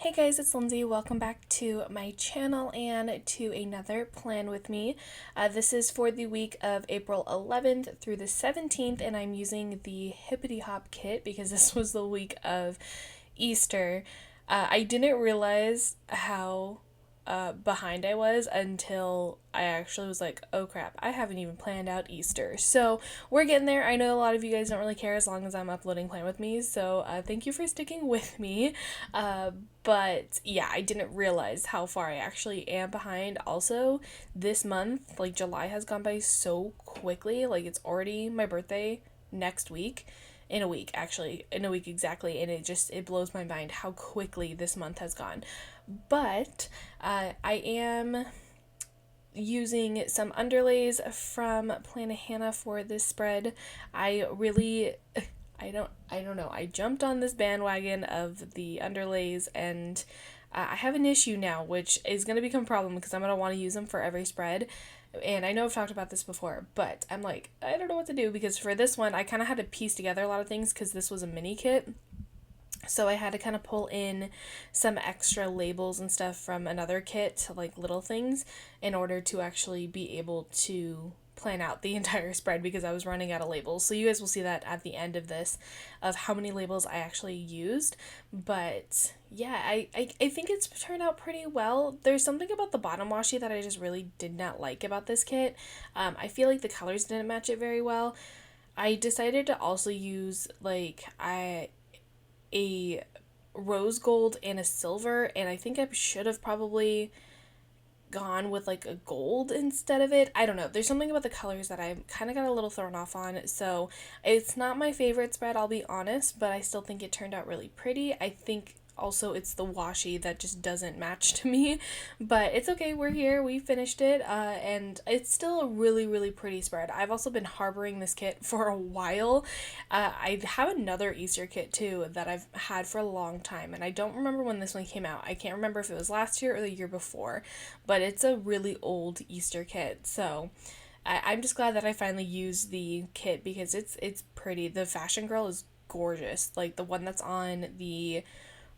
Hey guys, it's Lindsay. Welcome back to my channel and to another plan with me. This is for the week of April 11th through the 17th, and I'm using the Hippity Hop kit because this was the week of Easter. I didn't realize how behind I was until I actually was like, oh crap, I haven't even planned out Easter. So we're getting there. I know a lot of you guys don't really care as long as I'm uploading Plan With Me, so thank you for sticking with me. But yeah, I didn't realize how far I actually am behind. Also, this month, like July has gone by so quickly. Like it's already my birthday next week. In a week, actually, in a week exactly, and it blows my mind how quickly this month has gone. But I am using some underlays from Planet Hannah for this spread. I really I don't know. I jumped on this bandwagon of the underlays, and I have an issue now, which is going to become a problem because I'm going to want to use them for every spread. And I know I've talked about this before, but I'm like, I don't know what to do because for this one, I kind of had to piece together a lot of things because this was a mini kit. So I had to kind of pull in some extra labels and stuff from another kit, like little things, in order to actually be able to plan out the entire spread because I was running out of labels. So you guys will see that at the end of this of how many labels I actually used. But yeah, I think it's turned out pretty well. There's something about the bottom washi that I just really did not like about this kit. I feel like the colors didn't match it very well. I decided to also use a rose gold and a silver, and I think I should have probably gone with like a gold instead of it. I don't know. There's something about the colors that I kind of got a little thrown off on. So it's not my favorite spread, I'll be honest, but I still think it turned out really pretty. I think also it's the washi that just doesn't match to me, but it's okay. We're here. We finished it, and it's still a really pretty spread. I've also been harboring this kit for a while. I have another Easter kit too that I've had for a long time, and I don't remember when this one came out. I can't remember if it was last year or the year before, but it's a really old Easter kit. So I'm just glad that I finally used the kit because it's pretty. The fashion girl is gorgeous. Like the one that's on the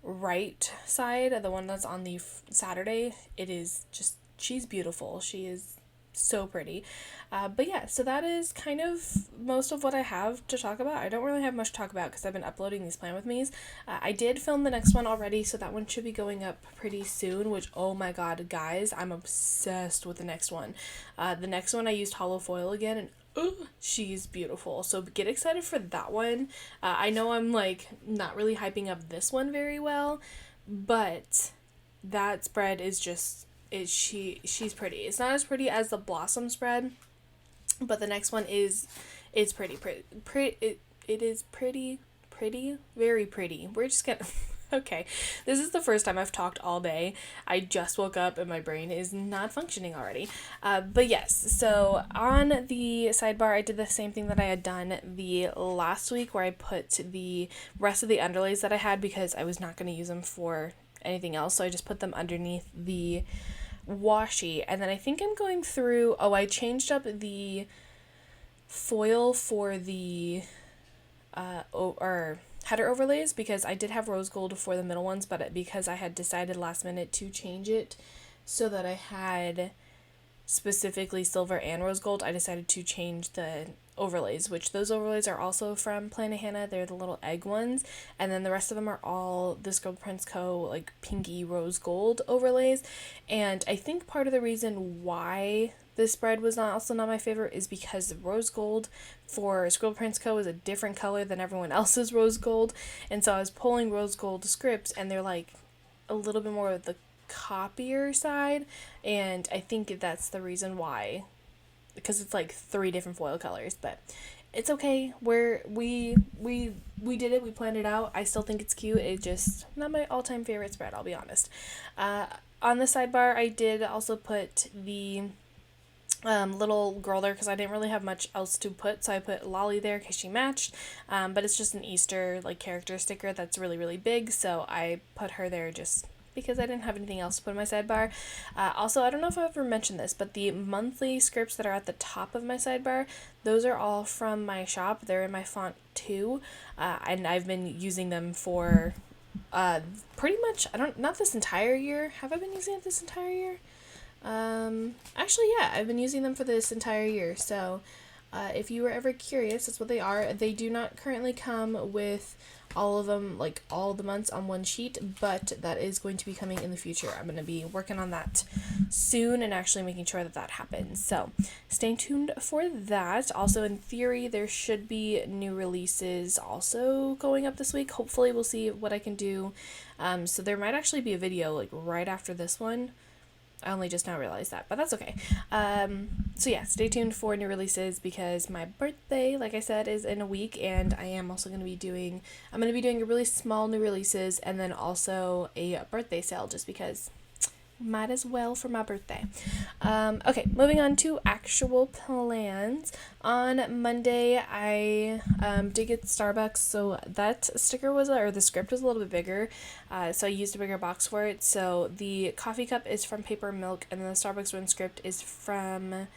right side, the one that's on the Saturday, it is just, she's beautiful. She is so pretty. But yeah, so that is kind of most of what I have to talk about. I don't really have much to talk about because I've been uploading these Plan With Me's. I did film the next one already, so that one should be going up pretty soon, which, oh my god, guys, I'm obsessed with the next one. The next one I used hollow foil again, and she's beautiful. So get excited for that one. I know I'm like not really hyping up this one very well, but that spread is just she's pretty. It's not as pretty as the Blossom spread, but the next one is it's it is pretty, very pretty. We're just gonna okay, this is the first time I've talked all day. I just woke up and my brain is not functioning already. But yes, so on the sidebar, I did the same thing that I had done the last week where I put the rest of the underlays that I had because I was not going to use them for anything else. So I just put them underneath the washi. And then I think I'm going through, I changed up the foil for the or header overlays because I did have rose gold for the middle ones, but because I had decided last minute to change it so that I had specifically silver and rose gold, I decided to change the overlays, which those overlays are also from Planet Hannah. They're the little egg ones, and then the rest of them are all the Scribble Co. like pinky rose gold overlays. And I think part of the reason why this spread was also not my favorite is because the rose gold for Scribble Co. is a different color than everyone else's rose gold, and so I was pulling rose gold scripts, and they're like a little bit more of the copier side, and I think that's the reason why, because it's like 3 different foil colors. But it's okay. We did it. We planned it out. I still think it's cute. It just not my all-time favorite spread, I'll be honest. On the sidebar, I did also put the little girl there because I didn't really have much else to put, so I put Lolly there because she matched, but it's just an Easter like character sticker that's really big, so I put her there just because I didn't have anything else to put in my sidebar. Also, I don't know if I've ever mentioned this, but the monthly scripts that are at the top of my sidebar, those are all from my shop. They're in my font 2, and I've been using them for pretty much, not this entire year. Have I been using it this entire year? Actually, yeah, I've been using them for this entire year. So, if you were ever curious, that's what they are. They do not currently come with all of them, like all the months on one sheet, but that is going to be coming in the future. I'm going to be working on that soon and actually making sure that that happens. So stay tuned for that. Also, in theory, there should be new releases also going up this week. Hopefully, we'll see what I can do. So there might actually be a video like right after this one. I only just now realized that, but that's okay. So yeah, stay tuned for new releases because my birthday, like I said, is in a week, and I am also going to be doing a really small new releases and then also a birthday sale just because might as well for my birthday. Okay, moving on to actual plans. On Monday, I did get Starbucks, so that sticker the script was a little bit bigger, so I used a bigger box for it. So the coffee cup is from Paper Milk, and then the Starbucks one script is from,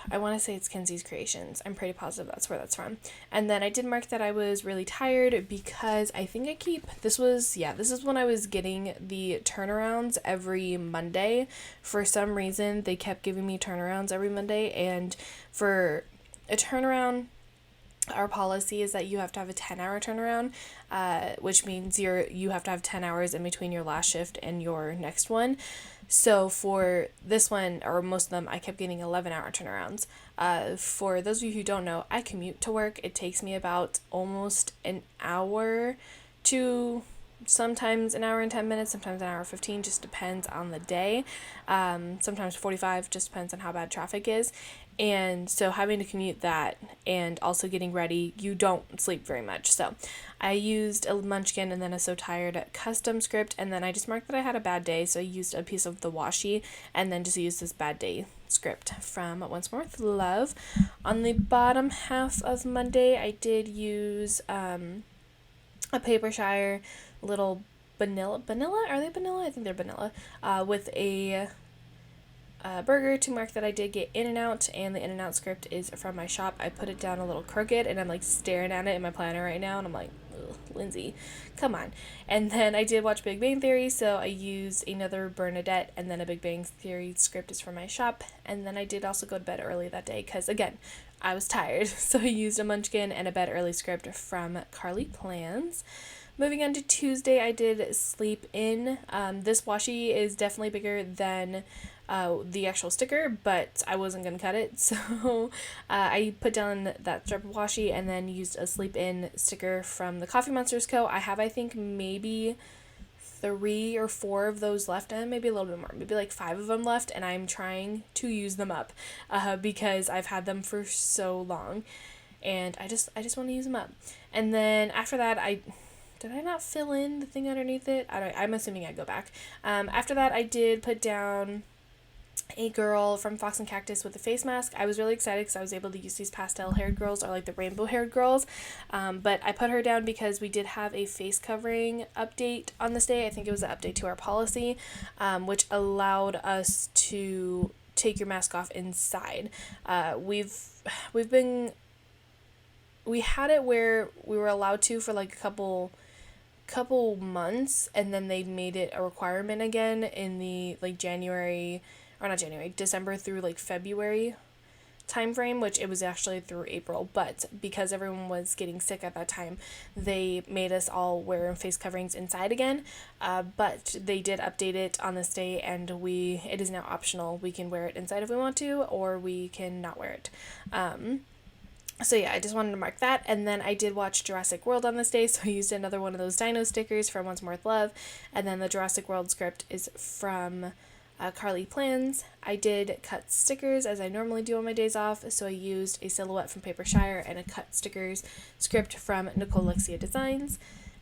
I want to say it's Kenzie's Creations. I'm pretty positive that's where that's from. And then I did mark that I was really tired because I think this is when I was getting the turnarounds every Monday. For some reason, they kept giving me turnarounds every Monday. And for a turnaround, our policy is that you have to have a 10-hour turnaround, which means you have to have 10 hours in between your last shift and your next one. So for this one, or most of them, I kept getting 11-hour turnarounds. For those of you who don't know, I commute to work. It takes me about almost an hour to sometimes an hour and 10 minutes, sometimes an hour 15, just depends on the day. Sometimes 45, just depends on how bad traffic is. And so having to commute that and also getting ready, you don't sleep very much. So I used a Munchkin and then a So Tired custom script, and then I just marked that I had a bad day, so I used a piece of the washi and then just used this bad day script from Once More with Love. On the bottom half of Monday, I did use a Papershire little vanilla, are they vanilla? I think they're vanilla, with a burger to mark that I did get In-N-Out, and the In-N-Out script is from my shop. I put it down a little crooked, and I'm like staring at it in my planner right now, and I'm like, Lindsay, come on. And then I did watch Big Bang Theory, so I used another Bernadette, and then a Big Bang Theory script is from my shop. And then I did also go to bed early that day because, again, I was tired, so I used a Munchkin and a bed early script from Carly Plans. Moving on to Tuesday, I did Sleep In. This washi is definitely bigger than the actual sticker, but I wasn't going to cut it, so I put down that strip of washi and then used a Sleep In sticker from the Coffee Monsters Co. I have, I think, maybe 3 or 4 of those left, and maybe a little bit more, maybe like 5 of them left, and I'm trying to use them up because I've had them for so long, and I just want to use them up. And then after that, did I not fill in the thing underneath it? I'm assuming I go back. After that, I did put down a girl from Fox and Cactus with a face mask. I was really excited because I was able to use these pastel haired girls, or like the rainbow haired girls, but I put her down because we did have a face covering update on this day. I think it was an update to our policy, which allowed us to take your mask off inside. We had it where we were allowed to for like a couple months, and then they made it a requirement again in the like December through like February time frame, which it was actually through April, but because everyone was getting sick at that time, they made us all wear face coverings inside again, but they did update it on this day, and it is now optional. We can wear it inside if we want to, or we can not wear it. So yeah, I just wanted to mark that. And then I did watch Jurassic World on this day, so I used another one of those dino stickers from Once More with Love. And then the Jurassic World script is from Carly Plans. I did cut stickers as I normally do on my days off, so I used a silhouette from Papershire and a cut stickers script from Nicole Lexia Designs.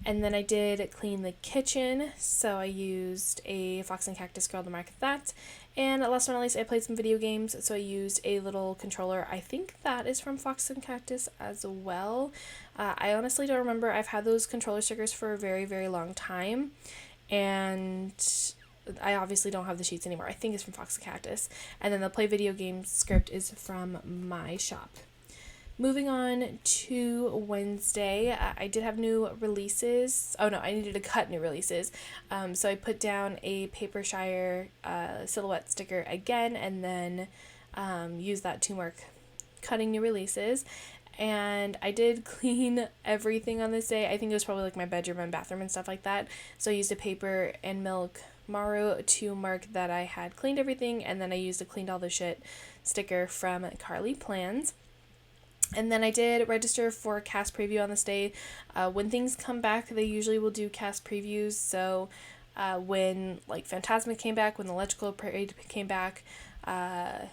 And then I did clean the kitchen, so I used a Fox and Cactus girl to mark that. And last but not least, I played some video games, so I used a little controller. I think that is from Fox and Cactus as well. I honestly don't remember. I've had those controller stickers for a very, very long time, and I obviously don't have the sheets anymore. I think it's from Fox and Cactus. And then the play video games script is from my shop. Moving on to Wednesday, I did have new releases. Oh no, I needed to cut new releases. So I put down a Paper Shire silhouette sticker again, and then used that to mark cutting new releases. And I did clean everything on this day. I think it was probably like my bedroom and bathroom and stuff like that. So I used a paper and milk Maru to mark that I had cleaned everything, and then I used a cleaned all the shit sticker from Carly Plans. And then I did register for cast preview on this day. When things come back, they usually will do cast previews. So when like Phantasmic came back, when the Electrical Parade came back, I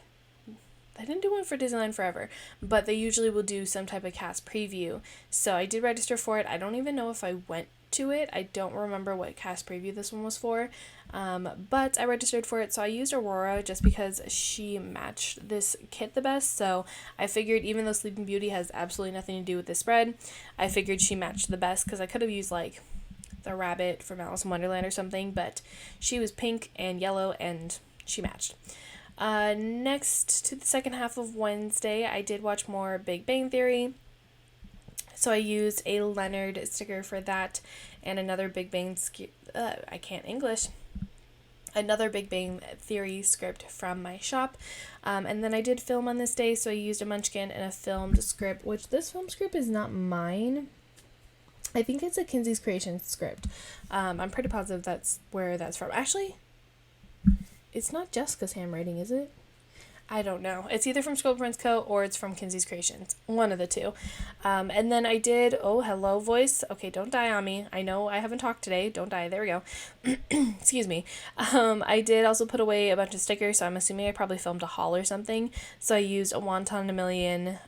didn't do one for Disneyland Forever, but they usually will do some type of cast preview. So I did register for it. I don't even know if I went to it. I don't remember what cast preview this one was for, but I registered for it. So I used Aurora just because she matched this kit the best. So I figured, even though Sleeping Beauty has absolutely nothing to do with this spread, I figured she matched the best, because I could have used like the rabbit from Alice in Wonderland or something, but she was pink and yellow and she matched. Next to the second half of Wednesday, I did watch more Big Bang Theory. So I used a Leonard sticker for that, and another another Big Bang Theory script from my shop. And then I did film on this day, so I used a Munchkin and a filmed script, which this film script is not mine. I think it's a Kinsey's Creation script. I'm pretty positive that's where that's from. Actually, it's not Jessica's handwriting, is it? I don't know. It's either from Scribble Prince Co. or it's from Kinsey's Creations. One of the two. And then I did... Oh, hello, voice. Okay, don't die on me. I know I haven't talked today. Don't die. There we go. Excuse me. I did also put away a bunch of stickers, so I'm assuming I probably filmed a haul or something. So I used a Wonton a Million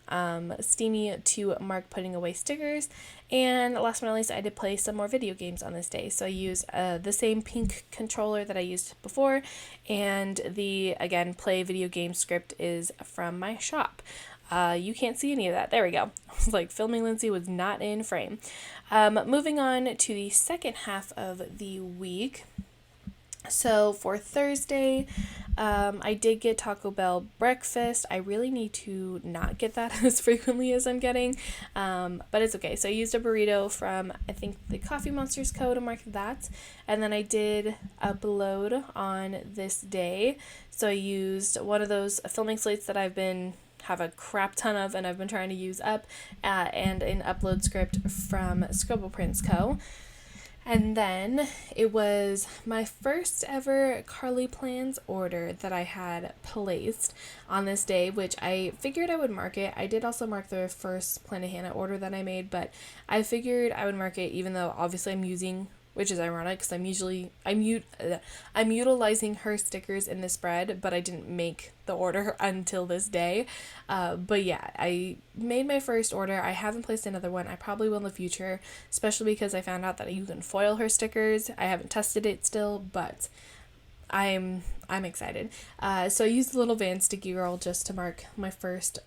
Steamy to mark putting away stickers. And last but not least, I did play some more video games on this day. So I used the same pink controller that I used before, and the, again, play video game script is from my shop. You can't see any of that. There we go. I was like, filming Lindsay was not in frame. Moving on to the second half of the week. So for Thursday, I did get Taco Bell breakfast. I really need to not get that as frequently as I'm getting, but it's okay. So I used a burrito from, I think, the Coffee Monsters Co. to mark that, and then I did upload on this day. So I used one of those filming slates that have a crap ton of, and I've been trying to use up, and an upload script from Scribble Prince Co. And then it was my first ever Carly Plans order that I had placed on this day, which I figured I would mark it. I did also mark the first Planet Hannah order that I made, but I figured I would mark it, even though obviously I'm using, which is ironic because I'm utilizing her stickers in this spread, but I didn't make the order until this day. But yeah, I made my first order. I haven't placed another one. I probably will in the future, especially because I found out that you can foil her stickers. I haven't tested it still, but I'm excited. So I used the little Van Sticky Girl just to mark my first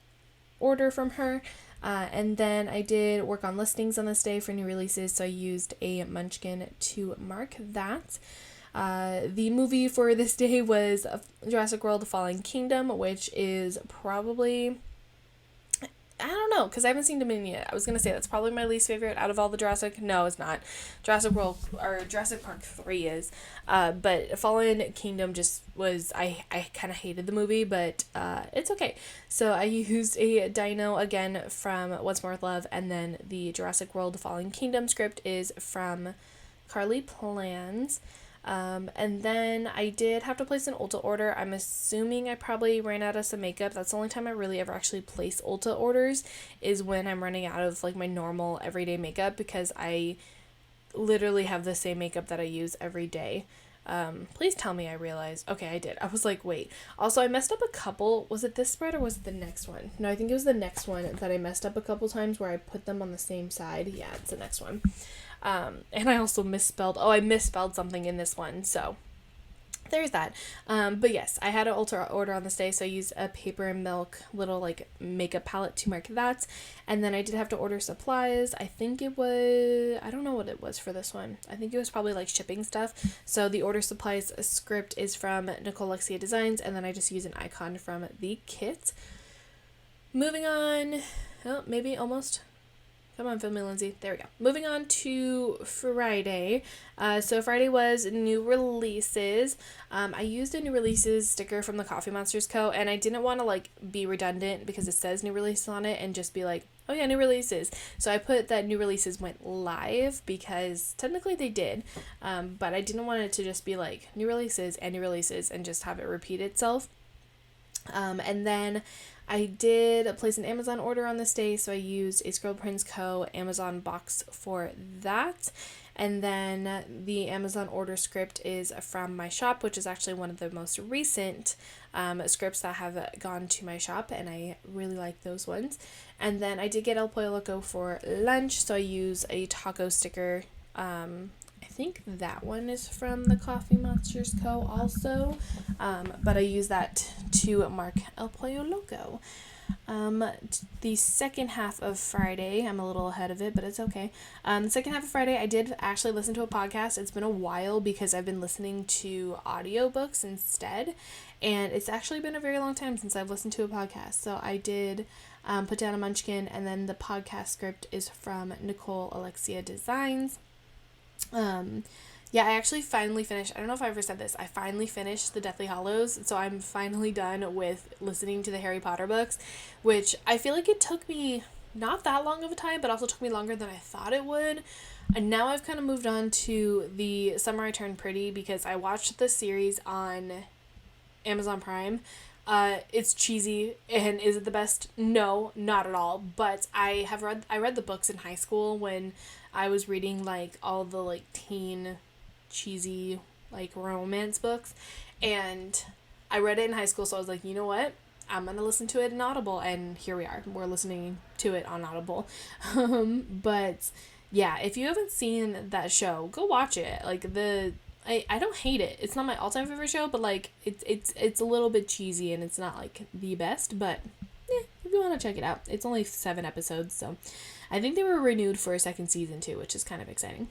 order from her. And then I did work on listings on this day for new releases, so I used a Munchkin to mark that. The movie for this day was Jurassic World: The Fallen Kingdom, which is probably... I don't know, because I haven't seen Dominion yet. I was going to say that's probably my least favorite out of all the Jurassic. No, it's not. Jurassic Park 3 is. But Fallen Kingdom just was... I kind of hated the movie, but it's okay. So I used a dino again from What's More With Love, and then the Jurassic World Fallen Kingdom script is from Carly Plans. And then I did have to place an Ulta order. I'm assuming I probably ran out of some makeup. That's the only time I really ever actually place Ulta orders, is when I'm running out of like my normal everyday makeup, because I literally have the same makeup that I use every day. Please tell me I realized. Okay, I did. I was like, wait. Also, I messed up a couple. Was it this spread or was it the next one? No, I think it was the next one that I messed up a couple times where I put them on the same side. Yeah, it's the next one. And I also I misspelled something in this one, so there's that. But yes, I had an Ulta order on this day, so I used a Paper and Milk little like makeup palette to mark that. And then I did have to order supplies. I think it was, I don't know what it was for this one. I think it was probably like shipping stuff. So the order supplies script is from Nicole Lexia Designs, and then I just use an icon from the kit. Moving on, Oh, maybe almost. Come on, film me, Lindsay. There we go. Moving on to Friday. So Friday was new releases. I used a new releases sticker from the Coffee Monsters Co. And I didn't want to like be redundant because it says new releases on it and just be like, oh yeah, new releases. So I put that new releases went live because technically they did. But I didn't want it to just be like new releases and just have it repeat itself. And then I did place an Amazon order on this day, so I used a Scribble Prince Co. Amazon box for that. And then the Amazon order script is from my shop, which is actually one of the most recent scripts that have gone to my shop, and I really like those ones. And then I did get El Pollo Loco for lunch, so I use a taco sticker. I think that one is from the Coffee Monsters Co. also, but I use that to mark El Pollo Loco. The second half of Friday, I'm a little ahead of it, but it's okay. The second half of Friday, I did actually listen to a podcast. It's been a while because I've been listening to audiobooks instead, and it's actually been a very long time since I've listened to a podcast. So I did put down a munchkin, and then the podcast script is from Nicole Alexia Designs. Yeah, I actually finally finished, I don't know if I ever said this, I finally finished the Deathly Hallows, so I'm finally done with listening to the Harry Potter books, which I feel like it took me not that long of a time, but also took me longer than I thought it would, and now I've kind of moved on to the Summer I Turned Pretty, because I watched the series on Amazon Prime. It's cheesy, and is it the best? No, not at all, but I read the books in high school when I was reading, like, all the, like, teen, cheesy, like, romance books, and I read it in high school, so I was like, you know what? I'm gonna listen to it in Audible, and here we are. We're listening to it on Audible. But, yeah, if you haven't seen that show, go watch it. Like, I don't hate it. It's not my all-time favorite show, but, like, it's a little bit cheesy, and it's not, like, the best, but, if you want to check it out. It's only 7 episodes, so I think they were renewed for a second season, too, which is kind of exciting.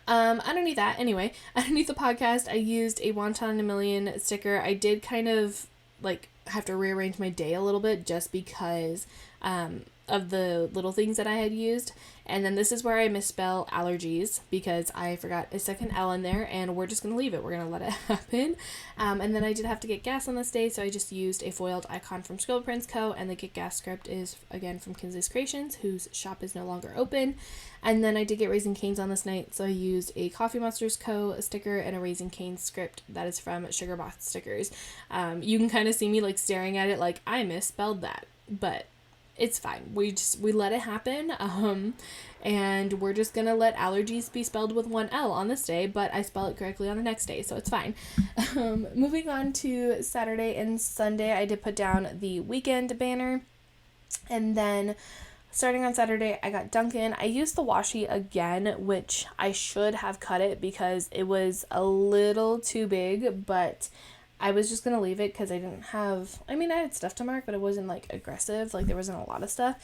Underneath the podcast, I used a Wonton in a Million sticker. I did kind of, like, have to rearrange my day a little bit just because, of the little things that I had used. And then this is where I misspell allergies because I forgot a second L in there, and we're just going to leave it. We're going to let it happen. And then I did have to get gas on this day, so I just used a foiled icon from Scribble Prince Co. And the Get Gas script is, again, from Kinsley's Creations, whose shop is no longer open. And then I did get Raising Cane's on this night, so I used a Coffee Monsters Co. sticker and a Raising Cane's script that is from Sugar Box Stickers. You can kind of see me, like, staring at it like, I misspelled that, but it's fine. We let it happen. And we're just gonna let allergies be spelled with one L on this day, but I spell it correctly on the next day, so it's fine. Moving on to Saturday and Sunday, I did put down the weekend banner. And then starting on Saturday, I got Dunkin'. I used the washi again, which I should have cut it because it was a little too big, but I was just going to leave it because I didn't have, I had stuff to mark, but it wasn't, like, aggressive. Like, there wasn't a lot of stuff.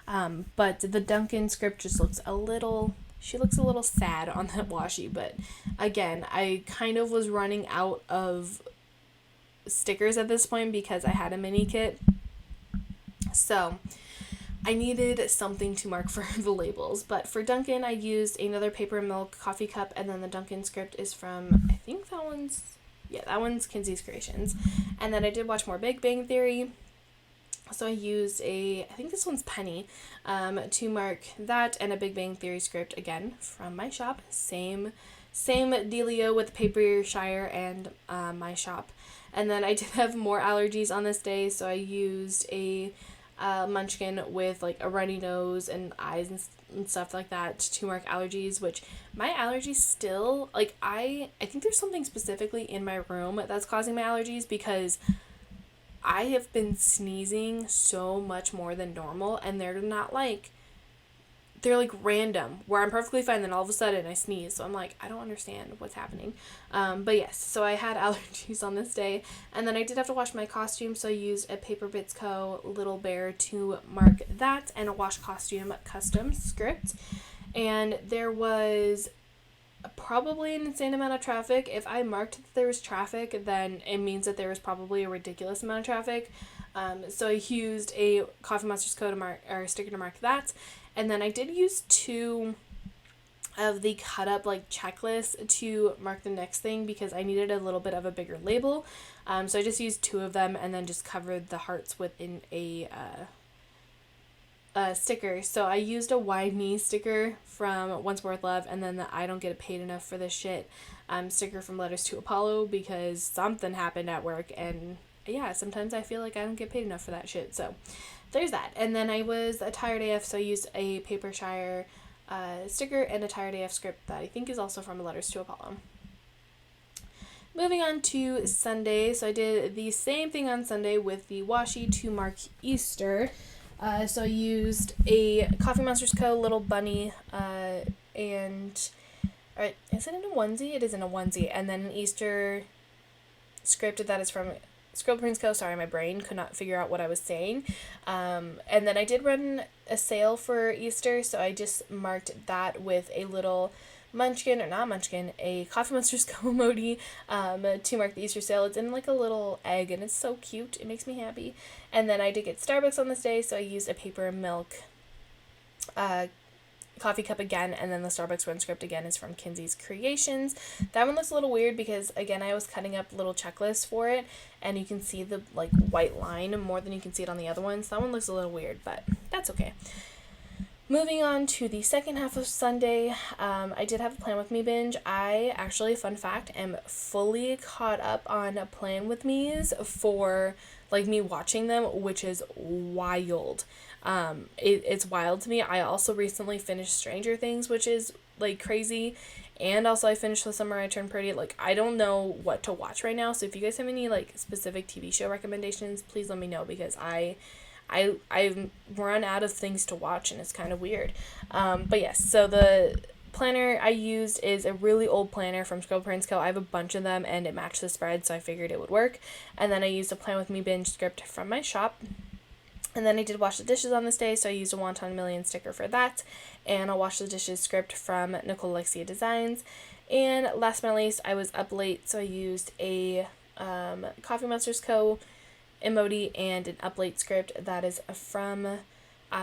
But the Dunkin' script just looks a little sad on that washi. But, again, I kind of was running out of stickers at this point because I had a mini kit. So I needed something to mark for the labels. But for Dunkin', I used another paper milk coffee cup, and then the Dunkin' script is from, I think that one's Kinsley's Creations. And then I did watch more Big Bang Theory. So I used I think this one's Penny, to mark that, and a Big Bang Theory script, again, from my shop. Same dealio with Paper Shire and my shop. And then I did have more allergies on this day, so I used a munchkin with, like, a runny nose and eyes and stuff like that to mark allergies, which my allergies still, like, I think there's something specifically in my room that's causing my allergies because I have been sneezing so much more than normal, and they're not, like, they're, like, random, where I'm perfectly fine, then all of a sudden I sneeze, so I'm like, I don't understand what's happening. But yes, so I had allergies on this day, and then I did have to wash my costume, so I used a Paper Bits Co. Little Bear to mark that, and a wash costume custom script. And there was probably an insane amount of traffic. If I marked that there was traffic, then it means that there was probably a ridiculous amount of traffic. So I used a Coffee Monster's code to mark, or sticker to mark that. And then I did use 2 of the cut up like checklist to mark the next thing because I needed a little bit of a bigger label. So I just used 2 of them and then just covered the hearts within a sticker. So I used a wide knee sticker from Once More With Love, and then the I Don't Get Paid Enough for This Shit sticker from Letters to Apollo, because something happened at work, and yeah, sometimes I feel like I don't get paid enough for that shit. So there's that. And then I was a Tired AF, so I used a Paper Shire sticker and a Tired AF script that I think is also from Letters to Apollo. Moving on to Sunday, so I did the same thing on Sunday with the washi to mark Easter. So I used a Coffee Monster's Co. little bunny, and, alright, is it in a onesie? It is in a onesie, and then an Easter script that is from Scribble Co. Sorry, my brain could not figure out what I was saying. And then I did run a sale for Easter, so I just marked that with a little munchkin, or not munchkin, a Coffee Monster's Co. emoji to mark the Easter sale. It's in like a little egg, and it's so cute. It makes me happy. And then I did get Starbucks on this day, so I used a paper milk coffee cup again, and then the Starbucks run script again is from Kinsey's Creations. That one looks a little weird because, again, I was cutting up little checklists for it, and you can see the like white line more than you can see it on the other ones. That one looks a little weird, but that's okay. Moving on to the second half of Sunday, I did have a Plan With Me binge. I actually, fun fact, am fully caught up on Plan With Me's for like me watching them, which is wild. It's wild to me. I also recently finished Stranger Things, which is like crazy. And also I finished The Summer I Turned Pretty. Like, I don't know what to watch right now. So if you guys have any like specific TV show recommendations, please let me know, because I've run out of things to watch, and it's kind of weird. But yes, so the planner I used is a really old planner from Scribble Co. I have a bunch of them, and it matched the spread, so I figured it would work. And then I used a Plan With Me binge script from my shop. And then I did wash the dishes on this day, so I used a Wonton Million sticker for that. And I'll wash the dishes script from Nicole Alexia Designs. And last but not least, I was up late, so I used a Coffee Monster's Co. emoji and an up late script that is from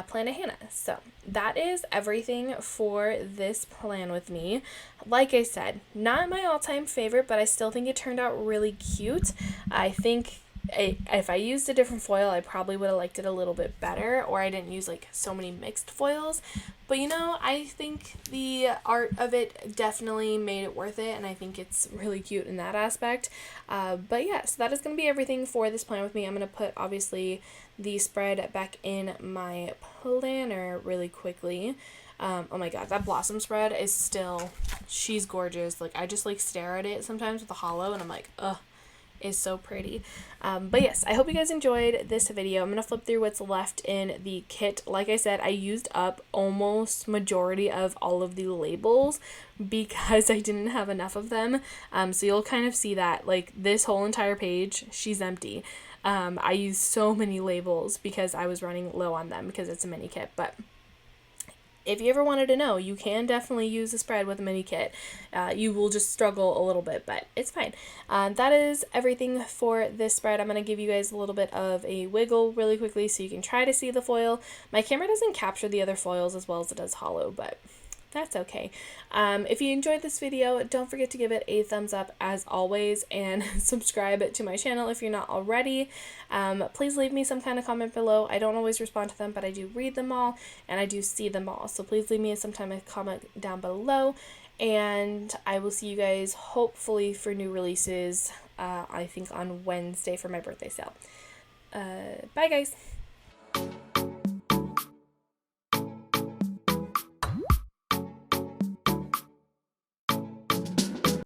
Planet Hannah. So that is everything for this Plan With Me. Like I said, not my all-time favorite, but I still think it turned out really cute. I think if I used a different foil, I probably would have liked it a little bit better, or I didn't use like so many mixed foils. But you know, I think the art of it definitely made it worth it, and I think it's really cute in that aspect. But yeah, so that is going to be everything for this Plan With Me. I'm going to put, obviously, the spread back in my planner really quickly. Oh my god, that Blossom spread is still, she's gorgeous. Like, I just like stare at it sometimes with the hollow, and I'm like, ugh. Is so pretty. But yes, I hope you guys enjoyed this video. I'm going to flip through what's left in the kit. Like I said, I used up almost majority of all of the labels because I didn't have enough of them. So you'll kind of see that, like, this whole entire page, she's empty. I used so many labels because I was running low on them because it's a mini kit. But if you ever wanted to know, you can definitely use a spread with a mini kit. You will just struggle a little bit, but it's fine. That is everything for this spread. I'm going to give you guys a little bit of a wiggle really quickly so you can try to see the foil. My camera doesn't capture the other foils as well as it does hollow, but that's okay. If you enjoyed this video, don't forget to give it a thumbs up as always, and subscribe to my channel if you're not already. Please leave me some kind of comment below. I don't always respond to them, but I do read them all, and I do see them all. So please leave me some kind of comment down below, and I will see you guys hopefully for new releases, I think on Wednesday for my birthday sale. Bye guys!